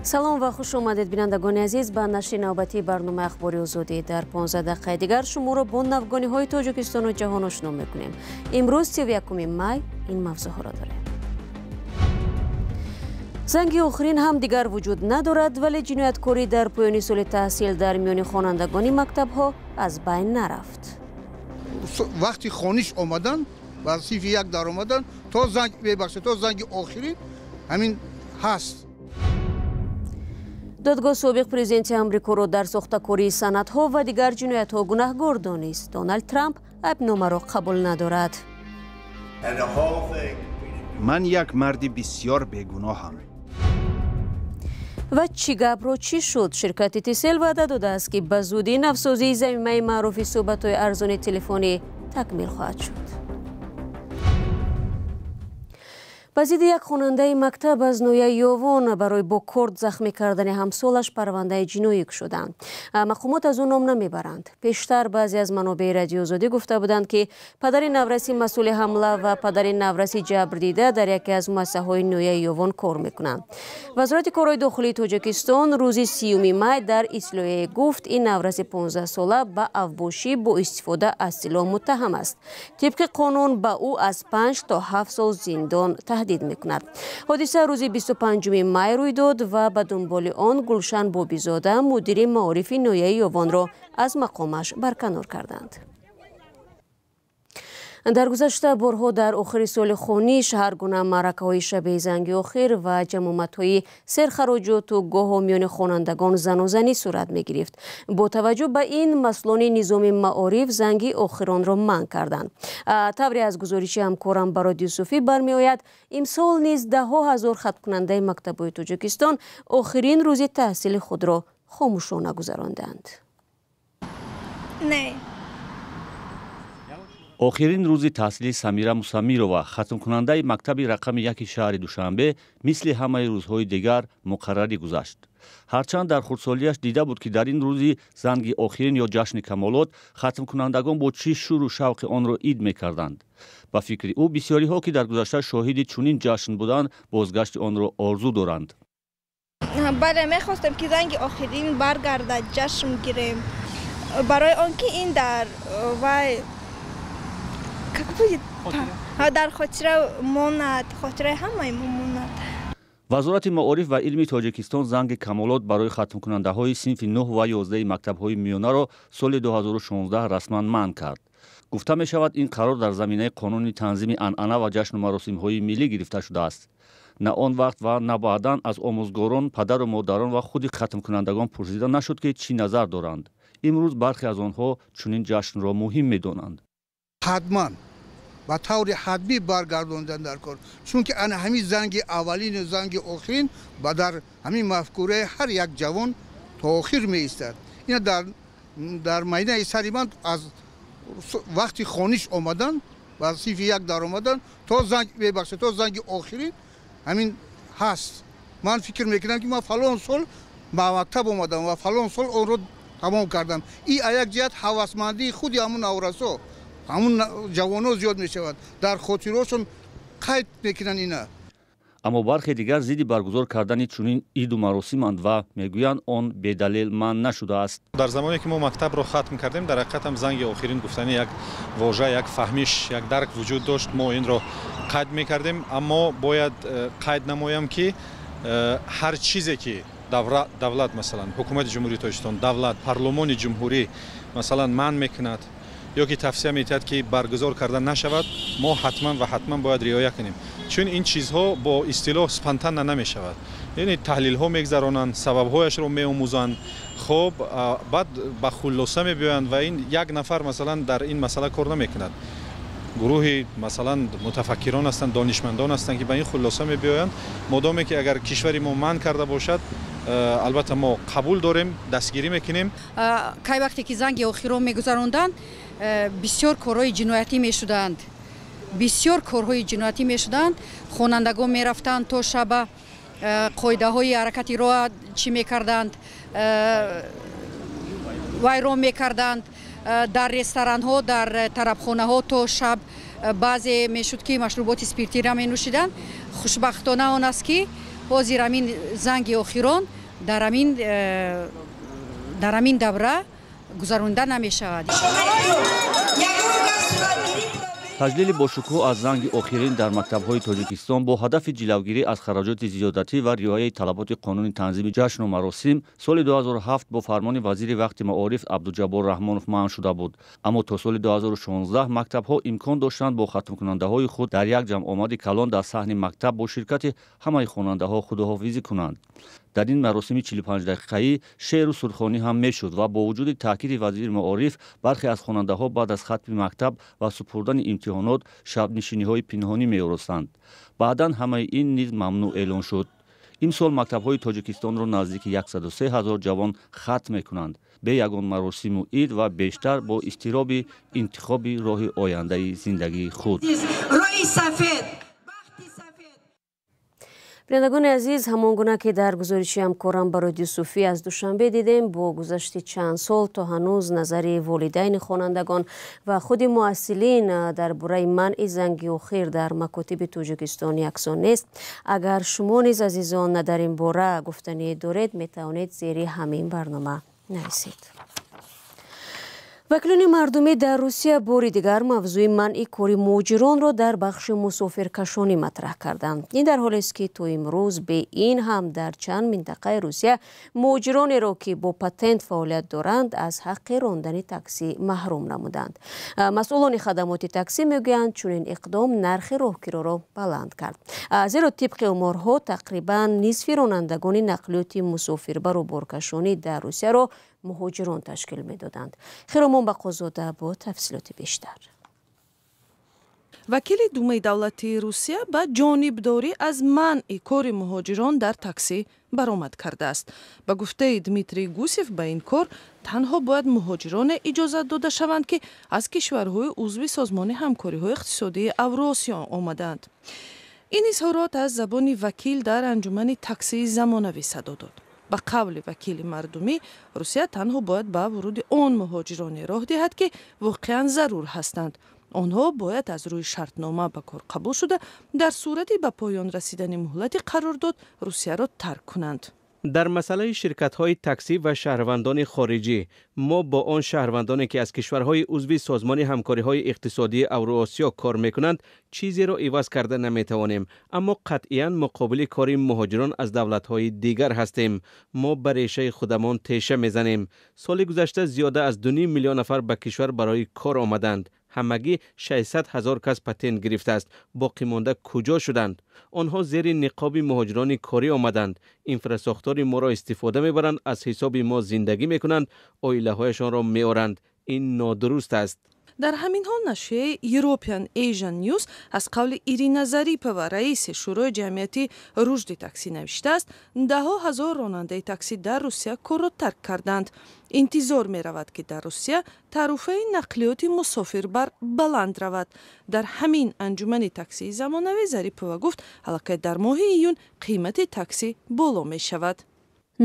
салом ва хуш омадед бинандагони азиз ба нашри навбатии барномаи ахбори озодӣ. дар 15 дақиқаи дигар шуморо бо навгониҳои тоҷикистону ҷаҳон ошно мекунем. имрӯз 31 май ин мавзӯъҳоро дорем. занги охирин ҳам дигар вуҷуд надорад, вале ҷинояткорӣ дар поёни соли таҳсил дар миёни хонандагони мактабҳо аз байн нарафт. вақти хониш омадан ба синфи як дар омадан то занги охирин ҳамин ҳаст. додгоҳ собиқ президенти амрикоро дар сохтакории санадҳо ва дигар ҷиноятҳо гунаҳгор донист. Доналд Трамп айбномаро қабул надорад. ман як марди бисёр бегуноҳам. ва чӣ гапро чӣ шуд? ширкати Тисел ваъда додааст ки ба зудӣ навсозии замимаи маъруфи суҳбатҳои арзони телефонӣ такмил хоҳад шуд. ба зидди як хонандаи мактаб аз ноҳияи Ёвон барои бо корд захмӣ кардани ҳамсолаш парвандаи ҷиноӣ кушоданд. мақомот аз ӯ ном намебаранд. пештар баъзе аз манобеи Радиои Озодӣ гуфта буданд ки падари навраси масъули ҳамла ва падари навраси ҷабрдида дар яке аз муассисаҳои ноҳияи Ёвон кор мекунанд. вазорати корҳои дохилии Тоҷикистон рӯзи 30 май дар ислоҳие гуфт ин навраси 15 сола ба авбошӣ бо истифода аз силоҳ муттаҳам аст. тибқи қонун ба ӯ аз 5 то 7 сол зиндон таҳдид мекунад. ҳодиса рӯзи 25 май рӯй дод ва ба дунболи он Гулшан Бобизода мудири маорифи ноҳияи Ёвонро аз мақомаш барканор карданд. дар гузашта борҳо дар охири соли хониш ҳар гуна маъракаҳои шабеҳи занги охир ва ҷамоматҳои серхароҷоту гоҳо миёни хонандагон занозанӣ сурат мегирифт. бо таваҷҷӯҳ ба ин масъулони низоми маориф занги охиронро манъ карданд. тавре аз гузориши ҳамкорам Барод Юсуфӣ бармеояд, имсол низ даҳҳо ҳазор хатмкунандаи мактабҳои Тоҷикистон охирин рӯзи таҳсили худро хомӯшона гузаронданд. охирин рӯзи таҳсили Самира Мусаммирова, хатмкунандаи мактаби рақами 1 шаҳри Душанбе, мисли ҳамаи рӯзҳои дигар муқаррарӣ гузашт. ҳарчанд дар хурдсолиаш дида буд ки дар ин рӯзи занги охирин ё ҷашни камолот хатмкунандагон бо чӣ шӯру шавқи онро ид мекарданд. ба фикри ӯ бисёриҳо ки дар гузашта шоҳиди чунин ҷашн буданд, бозгашти онро орзу доранд. бале, мехостем ки занги охирин баргардад, ҷашн гирем, барои он ки ин дар вай дар хотира монад, хотираи ҳамаи мо монад. вазорати маориф ва илми Тоҷикистон занги камолот барои хатмкунандаҳои синфи 9 ва 11 мактабҳои миёнаро соли 2016 расман манъ кард. гуфта мешавад, ин қарор дар заминаи қонуни танзими анъана ва ҷашну маросимҳои миллӣ гирифта шудааст. на он вақт ва на баъдан аз омӯзгорон, падару модарон ва худи хатмкунандагон пурсида нашуд ки чӣ назар доранд. имрӯз бархе аз онҳо чунин ҷашнро муҳим медонанд. ҳатман ба таври ҳатмӣ баргардондан дар кор, чунки ана ҳамин занги аввалину занги охирин ба дар ҳамин мафкураи ҳар як ҷавон то охир меистад. ина дар майдаи сари ман аз вақти хониш омадан ба синфи як дар омадан то занги охирин ҳамин ҳаст. ман фикр мекунам ки ман фалон сол ба мактаб омадам ва фалон сол онро тамом кардам. ин аз як ҷиҳат ҳавасмандии худи ҳамун аврасо, ҳамун ҷавоно зиёд мешавад, дар хотирҳошон қайд мекунанд. ина аммо бархе дигар зидди баргузор кардани чунин иду маросиманд ва мегӯянд он бедалел манъ нашудааст. дар замоне ки мо мактабро хатм кардем, дар ҳақиқат ҳам занги охирин гуфтани як вожа, як фаҳмиш, як дарк вуҷуд дошт. мо инро қайд мекардем, аммо бояд қайд намоям ки ҳар чизе ки давлат, масалан ҳукумати ҷумҳурии Тоҷикистон, давлат, парлумони ҷумҳурӣ масалан манъ мекунад ё ки тавсия метиҳад ки баргузор карда нашавад, мо ҳатман бояд риоя кунем. чун ин чизҳо бо истилоҳ спонтанна намешавад. яъне таҳлилҳо мегзаронанд, сабабҳояшро меомӯзанд, хоб баъд ба хулоса мебиёянд ва ин як нафар масалан дар ин масъала кор намекунад. гурӯҳи масалан мутафаккирон ҳастанд, донишмандон ҳастанд ки ба ин хулоса мебиёянд. модоме ки агар кишвари мо манъ карда бошад, албатта мо қабул дорем, дастгирӣ мекунем. кай вақте ки занги охирро мегузаронданд, бисёр корҳои ҷиноятӣ мешуданд. бисёр корҳои ҷиноятӣ мешуданд. хонандагон мерафтанд то шаба, қоидаҳои ҳаракати роҳ чӣ мекарданд, вайрон мекарданд. дар ресторанҳо, дар тарабхонаҳо то шаб баъзе мешуд ки машруботи спиртиро менӯшиданд. хушбахтона он аст ки ҳозир ҳамин занги охирон дар ҳамин давра гузаронда намешавад. таҷлили бошукӯҳ аз занги охирин дар мактабҳои тоҷикистон бо ҳадафи ҷилавгирӣ аз хароҷоти зиёдатӣ ва риояи талаботи қонуни танзими ҷашну маросим соли 2007 бо фармони вазири вақти маориф Абдуҷаббор Раҳмонов манъ шуда буд. Аммо то соли 2016 мактабҳо имкон доштанд бо хатмкунандаҳои худ дар як ҷамъомади калон дар саҳни мактаб бо ширкати ҳамаи хонандаҳо худоҳофизӣ кунанд. дар ин маросими 45 дақиқаӣ шеъру сурхонӣ ҳам мешуд ва бо вуҷуди таъкиди вазири маориф бархе аз хонандаҳо баъд аз хатми мактаб ва супурдани имтиҳонот шабнишиниҳои пинҳонӣ меоростанд. баъдан ҳамаи ин низ мамнӯъ эълон шуд. имсол мактабҳои тоҷикистонро наздики 103 000 ҷавон хатм мекунанд бе ягон маросиму ид ва бештар бо изтироби интихоби роҳи ояндаи зиндагии худ. бинандагони азиз, ҳамон гуна ки дар гузориши ҳамкорам барои Суфӣ аз душанбе дидем, бо гузашти чанд сол то ҳанӯз назари волидайни хонандагон ва худи муассилин дар бораи манъи занги охир дар макотиби Тоҷикистон яксон нест. агар шумо низ азизон дар ин бора гуфтанӣ доред, метавонед зери ҳамин барнома нависед. вакилони мардумӣ дар Русия бори дигар мавзӯи манъи кори муҳоҷиронро дар бахши мусофиркашонӣ матраҳ карданд. ин дар ҳолест ки то имрӯз бе ин ҳам дар чанд минтақаи Русия муҳоҷиронеро ки бо патент фаъолият доранд аз ҳаққи рондани таксӣ маҳрум намуданд. масъулони хадамоти таксӣ мегӯянд чунин иқдом нархи роҳгироро баланд кард. зеро тибқи оморҳо тақрибан нисфи ронандагони нақлиёти мусофирбару боркашонӣ дар Русияро муҳоҷирон ташкил медоданд. хиромон бақозода бо тафсилоти бештар. вакили думаи давлатии Русия ба ҷонибдорӣ аз манъи кори муҳоҷирон дар таксӣ баромад кардааст. ба гуфтаи Дмитрий Гусев ба ин кор танҳо бояд муҳоҷироне иҷозат дода шаванд ки аз кишварҳои узви созмони ҳамкориҳои иқтисодии Авросиё омаданд. ин изҳорот аз забони вакил дар анҷумани таксии замонавӣ садо дод. ба қавли вакили мардумӣ, Русия танҳо бояд ба вуруди он муҳоҷироне роҳ диҳад ки воқеан зарур ҳастанд. онҳо бояд аз рӯи шартнома ба кор қабул шуда, дар сурати ба поён расидани муҳлати қарордод Русияро тарк кунанд. дар масъалаи ширкатҳои таксӣ ва шаҳрвандони хориҷӣ, мо бо он шаҳрвандоне ки аз кишварҳои узви созмони ҳамкориҳои иқтисодии Авроосиё кор мекунанд, чизеро иваз карда наметавонем, аммо қатъиян муқобили кори муҳоҷирон аз давлатҳои дигар ҳастем. мо ба решаи худамон теша мезанем. соли гузашта зиёда аз 2.5 миллион нафар ба кишвар барои кор омаданд. ҳамагӣ 600 000 кас патент гирифтааст. боқӣ монда куҷо шуданд? онҳо зери ниқоби муҳоҷирони корӣ омаданд. инфрасохтори моро истифода мебаранд, аз ҳисоби мо зиндагӣ мекунанд, оилаҳояшонро меоранд. ин нодуруст аст. дар ҳамин ҳол нашрияи European Asian News аз қавли Ирина Зарипова, раиси шӯрои ҷамъияти рушди таксӣ навиштааст, даҳо ҳазор ронандаи таксӣ дар Русия корро тарк карданд. интизор меравад ки дар Русия таърифаи нақлиёти мусофирбар баланд равад. дар ҳамин анҷумани таксии замонавӣ Зарипова гуфт, аллакай дар моҳи июн қимати таксӣ боло мешавад.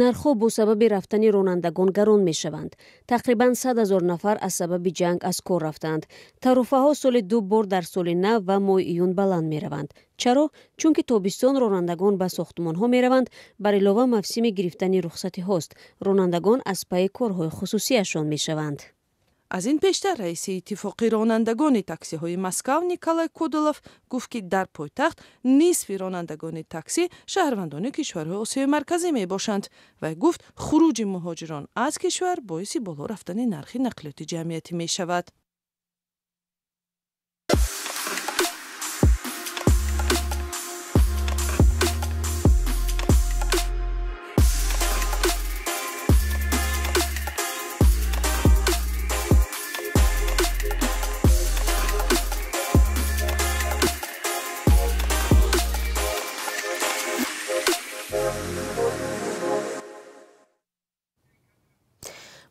нархҳо бо сабаби рафтани ронандагон гарон мешаванд. тақрибан 100 000 нафар аз сабаби ҷанг аз кор рафтанд. таърифаҳо соли 2 бор дар соли нав ва моҳи июн баланд мераванд. чаро? чунки тобистон ронандагон ба сохтмонҳо мераванд, бар илова мавсими гирифтани рухсатиҳост. ронандагон аз пайи корҳои хусусияшон мешаванд. аз ин пештар раиси иттифоқи ронандагони таксиҳои Москав Николай Кодолов гуфт ки дар пойтахт нисфи ронандагони таксӣ шаҳрвандони кишварҳои Осиёи марказӣ мебошанд. вай гуфт хуруҷи муҳоҷирон аз кишвар боиси боло рафтани нархи нақлиёти ҷамъиятӣ мешавад.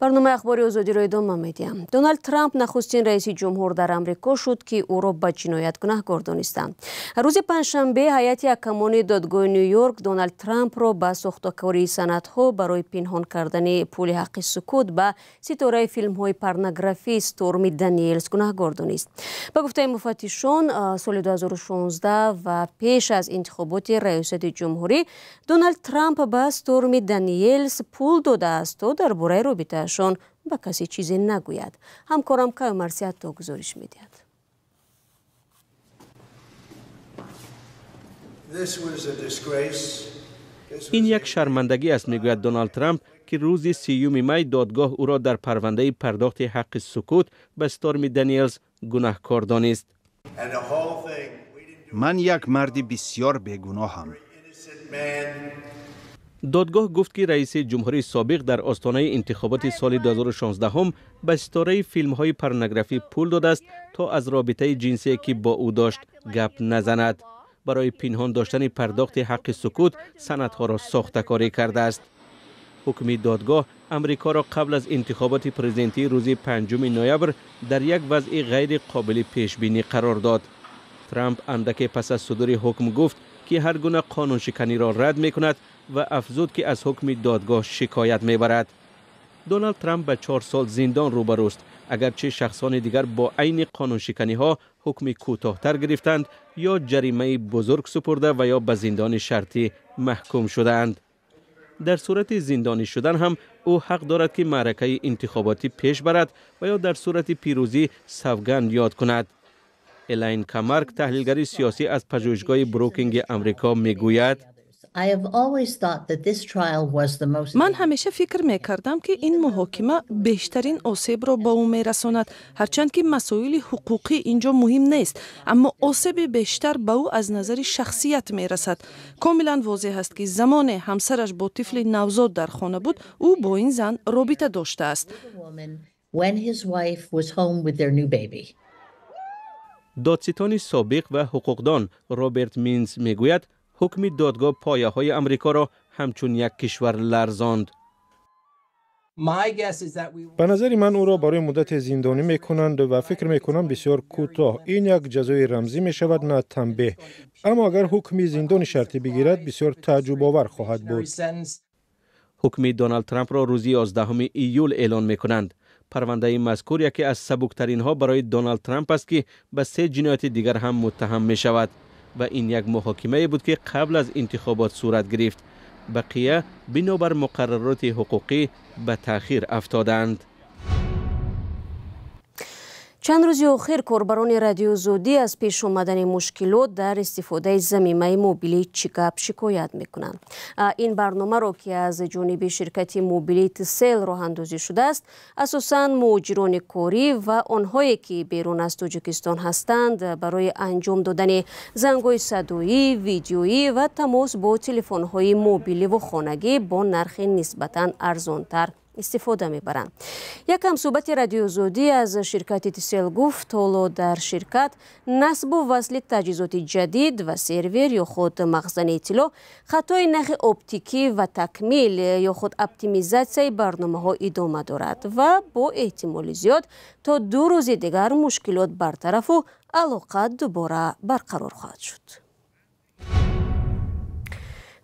برنامه اخباری آزادی را ادامه میدیم. دونالد ترامپ نخستین رئیس جمهور در آمریکا شد که او را به جنایت گناهکار دانستند. روز پنجشنبه هیئت حکمانی دادگاه نیویورک دونالد ترامپ را به ساختاری سندها برای پنهان کردن پول حق سکوت به ستاره فیلم های پورنوگرافی استورمی دانیلز گناهکار دانست. به گفته مفتشان سال 2016 و پیش از انتخابات ریاست جمهوری دونالد ترامپ به استورمی دانیلز پول داده است و درباره رابطه شون با کسی چیزی نگوید. همکارم کای مرسیت تا گزارش میدهد. این یک شرمندگی است میگوید دونالد ترامپ که روز 30 می دادگاه او را در پرونده پرداخت حق سکوت به استورمی دانیلز گناهکار دانست. من یک مرد بسیار بیگناهم. دادگاه گفت که رئیس جمهوری سابق در آستانه انتخابات سال 2016 هم به ستاره فیلم های پورنوگرافی پول داده است تا از رابطه جنسی که با او داشت گپ نزند. برای پنهان داشتن پرداخت حق سکوت سندها را ساخته‌کاری کرده است. حکم دادگاه امریکا را قبل از انتخابات پرزیدنتی روز 5 نوامبر در یک وضع غیر قابل پیش بینی قرار داد. ترامپ اندک پس از صدور حکم گفت که هر گونه قانون شکنی را رد می کند و افزود که از حکم دادگاه شکایت می برد. دونالد ترامپ به 4 سال زندان روبروست اگرچه شخصان دیگر با عین قانون شکنی ها حکم کوتاه‌تر گرفتند یا جریمه بزرگ سپرده و یا به زندان شرطی محکوم شدند. در صورت زندانی شدن هم او حق دارد که معرکه انتخاباتی پیش برد و یا در صورت پیروزی سوگند یاد کند. الین کامارک تحلیلگر سیاسی از پژوهشگاه بروکینگ امریکا میگوید من همیشه فکر میکردم که این محاکمه بیشترین آسیب را به او میرساند، هرچند که مسائل حقوقی اینجا مهم نیست، اما آسیب بیشتر به او از نظر شخصیت میرسد. کاملا واضح است که زمان همسرش با طفل نوزاد در خانه بود او با این زن رابطه داشته است. دادستان سابق و حقوقدان رابرت مینز میگوید حکم دادگاه پایه های امریکا را همچون یک کشور لرزاند. به نظر من او را برای مدت زندانی میکنند و فکر میکنم بسیار کوتاه. این یک جزای رمزی می شود نه تنبیه. اما اگر حکم زندان شرطی بگیرد بسیار تعجب آور خواهد بود. حکم دونالد ترامپ را روز 11 ایول اعلان میکنند. پرونده مذکور یکی از سبکترین ها برای دونالد ترامپ است که به 3 جنایت دیگر هم متهم می شود و این یک محاکمه بود که قبل از انتخابات صورت گرفت. بقیه بنابر مقررات حقوقی به تأخیر افتادند. چند روز اخیر کاربران رادیو زودی از پیش آمدن مشکلات در استفاده ضمیمه موبیلی چیکاپ شکایت میکنند. این برنامه را که از جانب شرکت موبیلی تسل راه اندازی شده است، اساساً مؤجران کاری و آنهایی که بیرون از تاجیکستان هستند برای انجام دادن زنگ‌های صدایی، ویدیویی و تماس با تلفن‌های موبیلی و خانگی با نرخ نسبتاً ارزان‌تر استفاده میبرند. یک همصحبت رادیو زودی از شرکت تسل گفت حالا در شرکت نصب و وصل تجهیزات جدید و سرور یا خود مخزن اطلاع، خطای نخ اپتیکی و تکمیل یا خود اپتیمیزاسیون برنامه ها ادامه دارد و با احتمال زیاد تا 2 روز دیگر مشکلات برطرف و علاقه دوباره برقرار خواهد شد.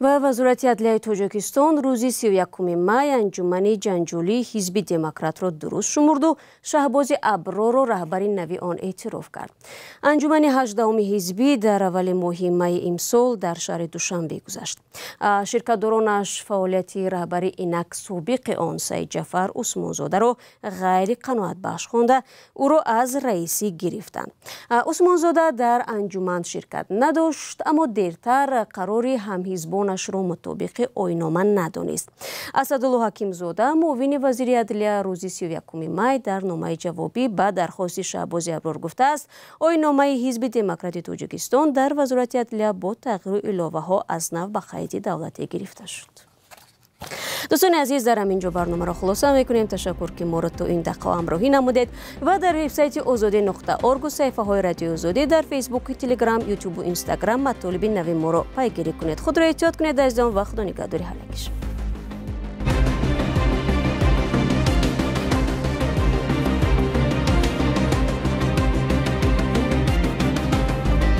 و وزارت عدلیه تاجیکستان روز 31 می انجمن جنجالی حزب دموکرات را درست شمرد و شهباز ابرار را رهبر نوی آن اعتراف کرد. انجمن 18 حزبی در اول ماه می امسال در شهر دوشنبه گذشت. شرکت‌دارانش فعالیت رهبر اینک سابق آن سید جعفر عثمانزاده را غیر قناعت بخش خوانده او را از رئیسی گرفتند. عثمانزاده در انجمن شرکت نداشت اما دیرتر قرار همحزبان نش را مطابق آیین‌نامه ندانست. اسدالله حکیم زاده معاون وزیر عدلیه روز 31 می در نامه جوابی به درخواست شهباز ابرار گفته است آیین‌نامه حزب دموکرات تاجیکستان در وزارت عدلیه با تغییر الهه ها از نو به قید دولتی گرفته شد. دوستان عزیز در همینجا برنامه را خلاصه میکنیم. تشکر که ما را تا این دقیقه همراهی نمودید و در وبسایت azadi.org و صفحه های رادیو آزادی در فیسبوک، تلگرام، یوتیوب و اینستاگرام مطالب نوین ما را پیگیری کنید. خود را احتیاط کنید. از آن وقت و نگهداری.